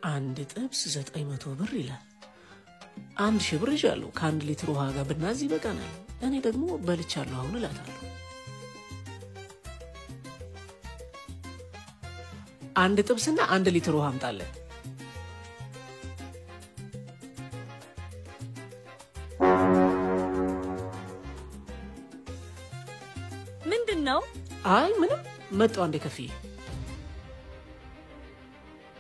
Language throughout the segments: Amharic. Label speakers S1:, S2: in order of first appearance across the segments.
S1: አንድ ጥብስ 900 ብር ይላል። 1000 ብር ይዣለሁ ከ1 ሊትር ውሃ ጋር ብናዝ ይበቃናል። እኔ ደግሞ በልቻለሁ አሁን እላታለሁ። አንድ ጥብስና 1 ሊትር ውሃ አምጣለን።
S2: ምንድነው?
S1: አይ ምንም መጣው አንዴ ከፍዬ።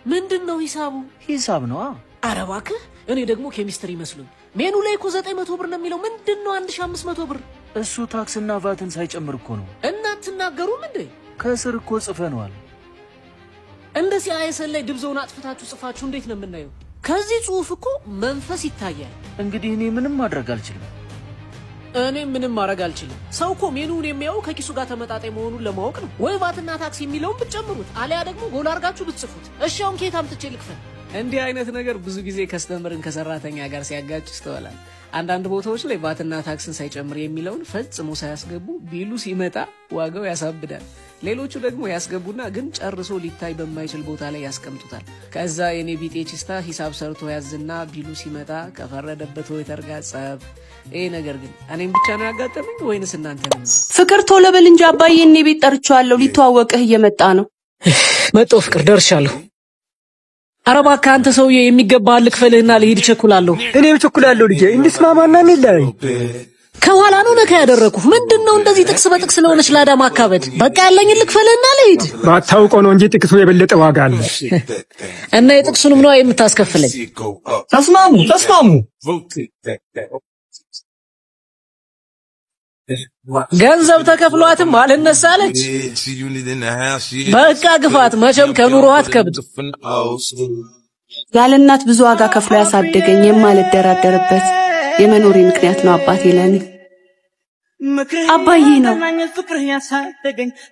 S1: ምንድነው ሂሳቡ?
S3: ሂሳብ ነው።
S1: ኧረ እባክህ እኔ ደግሞ ኬሚስትሪ መስሎኝ። ሜኑ ላይ እኮ 900 ብር ነው የሚለው። ምንድነው 1500 ብር?
S3: እሱ ታክስና ቫትን ሳይጨምር እኮ ነው።
S1: እናንተ ተናገሩም እንዴ?
S3: ከስር እኮ ጽፈነዋል።
S1: እንደዚህ አይሰል ላይ ድብዘውን አጥፍታችሁ ጽፋችሁ እንዴት ነው የምናየው? ከዚህ ጽሁፍ እኮ መንፈስ ይታያል።
S3: እንግዲህ እኔ ምንም ማድረግ አልችልም።
S1: እኔ ምንም ማድረግ አልችልም። ሰው እኮ ሜኑን የሚያው ከኪሱ ጋር ተመጣጣኝ መሆኑን ለማወቅ ነው። ወይ ቫትና ታክስ የሚለውን ብትጨምሩት አለያ ደግሞ ጎል አርጋችሁ ብትጽፉት። እሺ አሁን ከየት አምጥቼ ልክፈል? እንዲህ አይነት ነገር ብዙ ጊዜ ከስተመርን ከሰራተኛ ጋር ሲያጋጭ ይስተዋላል። አንዳንድ ቦታዎች ላይ ቫትና ታክስን ሳይጨምር የሚለውን ፈጽሞ ሳያስገቡ ቢሉ ሲመጣ ዋጋው ያሳብዳል። ሌሎቹ ደግሞ ያስገቡና ግን ጨርሶ ሊታይ በማይችል ቦታ ላይ ያስቀምጡታል። ከዛ የኔ ቢጤ ቺስታ ሂሳብ ሰርቶ ያዝና ቢሉ ሲመጣ ከፈረደበት ወይተር ጋር ጸብ። ይሄ ነገር ግን እኔም ብቻ ነው ያጋጠመኝ ወይንስ እናንተንም?
S4: ፍቅር ቶሎ በል እንጂ አባዬ እኔ ቤት ጠርቻለሁ። ሊተዋወቅህ እየመጣ ነው።
S1: መጣሁ ፍቅር ደርሻለሁ። ኧረ እባክህ አንተ ሰውዬ የሚገባህ ልክፈልህና ልሂድ ቸኩላለሁ።
S5: እኔም ቸኩላለሁ ልጄ እንስማማና እንለያይ።
S1: ከኋላ ነው ነካ ያደረኩህ። ምንድነው እንደዚህ ጥቅስ በጥቅስ ለሆነች ላዳማ አካበድ? በቃ ያለኝ ልክፈልህና ልሂድ።
S5: ባታውቀው ነው እንጂ ጥቅሱ የበለጠ ዋጋ አለ።
S1: እና የጥቅሱንም ነው የምታስከፍለኝ?
S5: ተስማሙ።
S1: ገንዘብ ተከፍሏትም አልነሳለች። በቃ ግፋት መቼም ከኑሮ አትከብድ።
S4: ያለ እናት ብዙ ዋጋ ከፍሎ ያሳደገኝ የማልደራደርበት የመኖሬ ምክንያት ነው አባቴ ለኔ። አባዬ ነው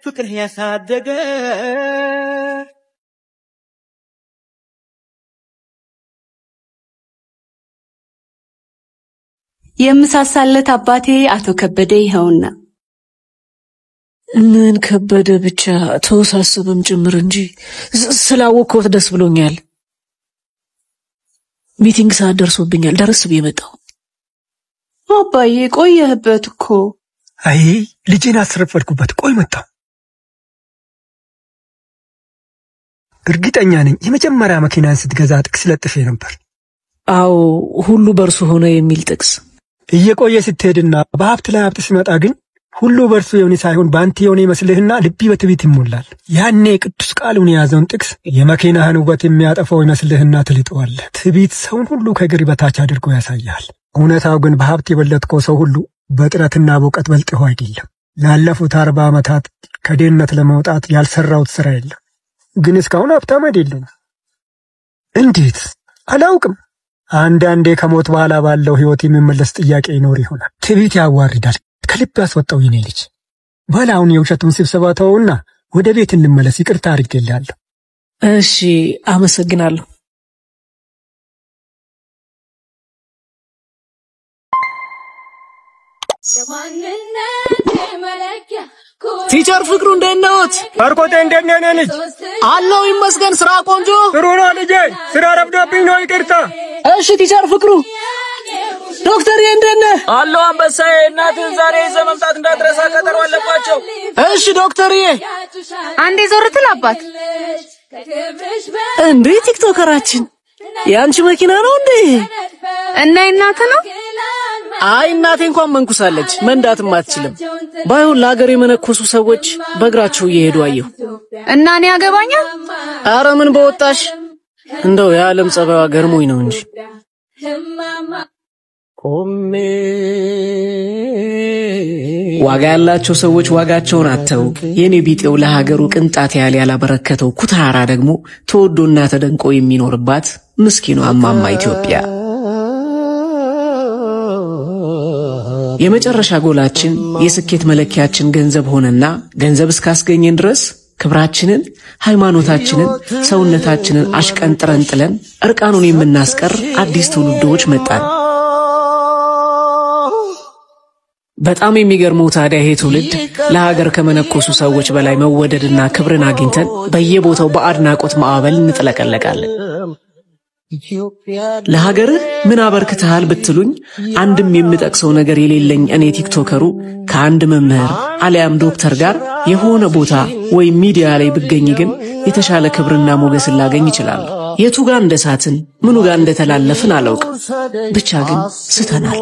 S6: ፍቅር ያሳደገ
S4: የምሳሳለት አባቴ አቶ ከበደ ይኸውና።
S1: ምን ከበደ ብቻ ተወሳሰበም ጭምር እንጂ ስላወቅኩት ደስ ብሎኛል። ሚቲንግ ሰዓት ደርሶብኛል። ደርስ ብዬ መጣሁ።
S4: አባዬ ቆየህበት እኮ።
S5: አይ ልጄን አስረፈድኩበት። ቆይ መጣሁ። እርግጠኛ ነኝ የመጀመሪያ መኪናን ስትገዛ ጥቅስ ለጥፌ ነበር።
S1: አዎ ሁሉ በርሱ ሆነ የሚል ጥቅስ።
S5: እየቆየ ስትሄድና በሀብት ላይ ሀብት ሲመጣ ግን ሁሉ በርሱ የሆነ ሳይሆን ባንተ የሆነ ይመስልህና ልብ በትዕቢት ይሞላል። ያኔ ቅዱስ ቃሉን የያዘውን ጥቅስ የመኪናህን ውበት የሚያጠፋው ይመስልህና ትልጠዋለህ። ትዕቢት ሰውን ሁሉ ከእግር በታች አድርጎ ያሳያል። እውነታው ግን በሀብት የበለጥከው ሰው ሁሉ በጥረትና በእውቀት በልጥህ አይደለም። ላለፉት 40 ዓመታት ከድህነት ለመውጣት ያልሰራሁት ስራ የለም። ግን እስካሁን ሀብታም አይደለሁም። እንዴት አላውቅም። አንዳንዴ ከሞት በኋላ ባለው ህይወት የሚመለስ ጥያቄ ይኖር ይሆናል። ትዕቢት ያዋርዳል። ከልብ ያስወጣው የኔ ልጅ። ባላውን የውሸቱን ስብሰባ ተውና ወደ ቤት እንመለስ። ይቅርታ አድርጌልሃለሁ።
S1: እሺ አመሰግናለሁ። ቲቸር ፍቅሩ እንዴት ነዎት?
S5: ባርኮቴ እንዴት ነህ ልጅ?
S1: አለው ይመስገን። ስራ ቆንጆ?
S5: ጥሩ ነው ልጄ። ስራ ረፍዶብኝ ነው ይቅርታ።
S1: እሺ ቲቸር ፍቅሩ። ዶክተር እንዴት ነህ?
S3: አለው አንበሳዬ። እናትህን ዛሬ ይዘህ መምጣት እንዳትረሳ፣ ቀጠሮ አለባቸው።
S1: እሺ ዶክተርዬ።
S4: አንዴ ዞር ትል አባት።
S1: እንዴ ቲክቶከራችን ያንቺ መኪና ነው እንዴ?
S4: እና እናት ነው?
S1: አይ እናቴ እንኳን መንኩሳለች፣ መንዳትም አትችልም። ባይሆን ለሀገር የመነኮሱ ሰዎች በእግራቸው እየሄዱ አየሁ።
S4: እና እኔ ያገባኛል?
S1: ኧረ ምን በወጣሽ። እንደው የዓለም ጸባይዋ ገርሞኝ ነው እንጂ። ዋጋ ያላቸው ሰዎች ዋጋቸውን አጥተው የኔ ቢጤው ለሀገሩ ቅንጣት ያህል ያላበረከተው ኩታራ ደግሞ ተወዶና ተደንቆ የሚኖርባት ምስኪኗ እማማ ኢትዮጵያ። የመጨረሻ ጎላችን የስኬት መለኪያችን ገንዘብ ሆነና ገንዘብ እስካስገኘን ድረስ ክብራችንን፣ ሃይማኖታችንን፣ ሰውነታችንን አሽቀንጥረን ጥለን እርቃኑን የምናስቀር አዲስ ትውልዶች መጣን። በጣም የሚገርመው ታዲያ ይሄ ትውልድ ለሀገር ከመነኮሱ ሰዎች በላይ መወደድና ክብርን አግኝተን በየቦታው በአድናቆት ማዕበል እንጥለቀለቃለን። ለሀገር ምን አበርክተሃል ብትሉኝ አንድም የምጠቅሰው ነገር የሌለኝ እኔ ቲክቶከሩ ከአንድ መምህር አሊያም ዶክተር ጋር የሆነ ቦታ ወይ ሚዲያ ላይ ብገኝ ግን የተሻለ ክብርና ሞገስ ላገኝ ይችላል። የቱ ጋር እንደሳትን ምኑ ጋር እንደተላለፍን አላውቅም። ብቻ ግን ስተናል።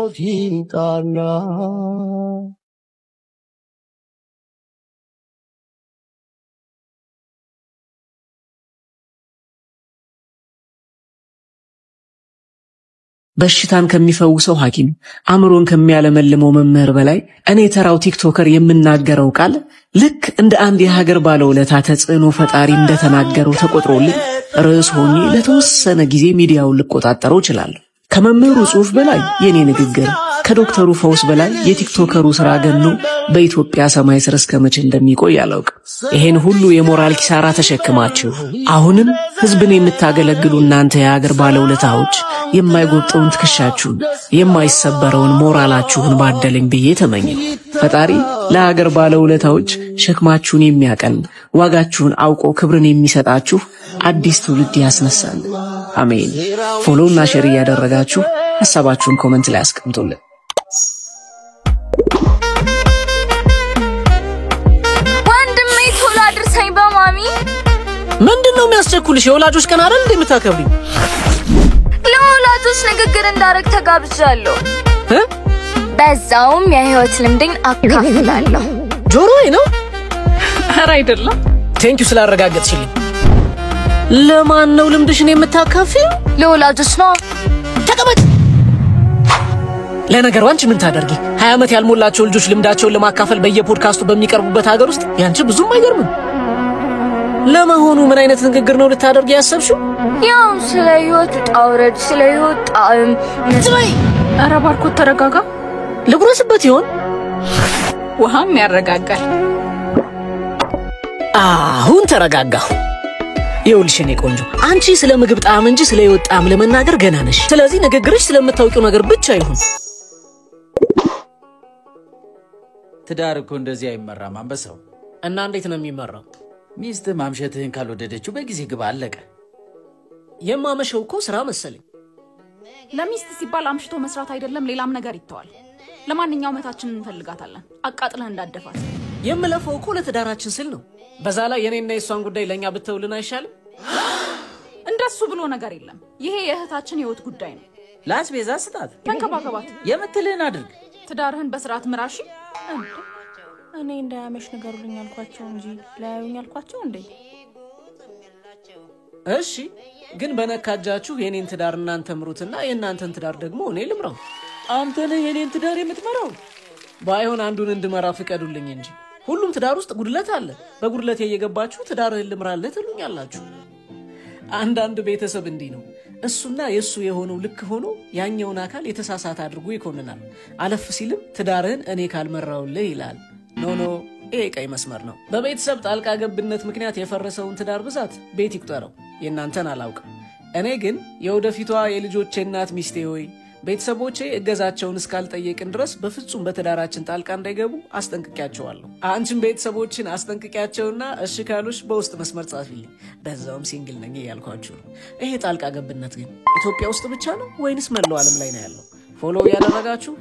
S1: በሽታን ከሚፈውሰው ሐኪም አእምሮን ከሚያለመልመው መምህር በላይ እኔ ተራው ቲክቶከር የምናገረው ቃል ልክ እንደ አንድ የሀገር ባለውለታ ተጽዕኖ ፈጣሪ እንደተናገረው ተቆጥሮልኝ ርዕስ ሆኜ ለተወሰነ ጊዜ ሚዲያውን ልቆጣጠረው ይችላል። ከመምህሩ ጽሑፍ በላይ የኔ ንግግር፣ ከዶክተሩ ፈውስ በላይ የቲክቶከሩ ስራ ገኖ በኢትዮጵያ ሰማይ ስር እስከመቼ እንደሚቆይ አላውቅም። ይሄን ሁሉ የሞራል ኪሳራ ተሸክማችሁ አሁንም ህዝብን የምታገለግሉ እናንተ የሀገር ባለውለታዎች የማይጎብጠውን ትከሻችሁን የማይሰበረውን ሞራላችሁን ባደለኝ ብዬ ተመኘው። ፈጣሪ ለሀገር ባለውለታዎች ሸክማችሁን የሚያቀል ዋጋችሁን አውቆ ክብርን የሚሰጣችሁ አዲስ ትውልድ ያስነሳል። አሜን። ፎሎውና ሼር ያደረጋችሁ ሐሳባችሁን ኮሜንት ላይ አስቀምጡልን።
S2: ወንድሜ ቶሎ አድርሰኝ በማሚ።
S1: ምንድነው የሚያስቸኩልሽ? የወላጆች ቀን አይደል እንደምታከብሪ?
S2: ለወላጆች ንግግር እንዳረግ ተጋብዣለሁ። በዛውም የህይወት ልምድን አካፍላለሁ።
S1: ጆሮዬ ነው?
S2: ኧረ አይደለም።
S1: ቴንኪው ስላረጋገጥሽልኝ። ለማን ነው ልምድሽን የምታካፊው?
S2: ለወላጆች ነው።
S1: ተቀመጥ። ለነገሩ አንቺ ምን ታደርጊ? 20 ዓመት ያልሞላቸው ልጆች ልምዳቸውን ለማካፈል በየፖድካስቱ በሚቀርቡበት ሀገር ውስጥ ያንቺ ብዙም አይገርምም። ለመሆኑ ምን አይነት ንግግር ነው ልታደርጊ ያሰብሽው?
S2: ያው ስለ ህይወት ጣውረድ፣ ስለ ህይወት ጣዕም።
S1: ዝም።
S2: ኧረ ባርኮት ተረጋጋ።
S1: ልጉረስበት ይሆን?
S2: ውሃም ያረጋጋል።
S1: አሁን ተረጋጋሁ። ይኸውልሽ የኔ ቆንጆ፣ አንቺ ስለ ምግብ ጣዕም እንጂ ስለ ህይወት ጣዕም ለመናገር ገና ነሽ። ስለዚህ ንግግርሽ ስለምታውቂው ነገር ብቻ ይሁን።
S3: ትዳር እኮ እንደዚህ አይመራም አንበሳው።
S1: እና እንዴት ነው የሚመራው?
S3: ሚስት ማምሸትህን ካልወደደችው በጊዜ ግባ፣ አለቀ።
S1: የማመሸው እኮ ስራ መሰለኝ።
S6: ለሚስት ሲባል አምሽቶ መስራት አይደለም ሌላም ነገር ይተዋል። ለማንኛውም መታችንን እንፈልጋታለን። አቃጥለን እንዳደፋት።
S1: የምለፈው እኮ ለትዳራችን ስል ነው። በዛ ላይ የኔና የሷን ጉዳይ ለኛ ብትውልን አይሻልም?
S6: እንደሱ ብሎ ነገር የለም። ይሄ የእህታችን ህይወት ጉዳይ ነው።
S3: ላስቤዛ ስጣት፣
S6: ተንከባከባት፣
S3: የምትልህን አድርግ።
S6: ትዳርህን በስርዓት ምራሽ።
S7: እኔ እንዳያመሽ ነገሩልኝ አልኳቸው እንጂ ለያዩኝ አልኳቸው እንዴ?
S1: እሺ ግን በነካጃችሁ የኔን ትዳር እናንተ ምሩትና የእናንተን ትዳር ደግሞ እኔ ልምራው።
S3: አንተ ነህ የኔን ትዳር የምትመራው።
S1: ባይሆን አንዱን እንድመራ ፍቀዱልኝ እንጂ። ሁሉም ትዳር ውስጥ ጉድለት አለ። በጉድለቴ እየገባችሁ ትዳርህን ልምራለህ ትሉኛላችሁ። አንዳንድ ቤተሰብ እንዲህ ነው። እሱና የሱ የሆነው ልክ ሆኖ ያኛውን አካል የተሳሳተ አድርጎ ይኮንናል። አለፍ ሲልም ትዳርህን እኔ ካልመራውልህ ይላል። ኖ ይሄ ቀይ መስመር ነው። በቤተሰብ ጣልቃ ገብነት ምክንያት የፈረሰውን ትዳር ብዛት ቤት ይቁጠረው። የእናንተን አላውቅም። እኔ ግን የወደፊቷ የልጆቼ እናት ሚስቴ ሆይ ቤተሰቦቼ እገዛቸውን እስካልጠየቅን ድረስ በፍጹም በትዳራችን ጣልቃ እንዳይገቡ አስጠንቅቂያቸዋለሁ። አንቺም ቤተሰቦችን አስጠንቅቂያቸውና እሺ ካሉሽ በውስጥ መስመር ጻፊልኝ። በዛውም ሲንግል ነኝ ያልኳችሁ ነው። ይሄ ጣልቃ ገብነት ግን ኢትዮጵያ ውስጥ ብቻ ነው ወይንስ መላው ዓለም ላይ ነው ያለው? ፎሎ ያደረጋችሁ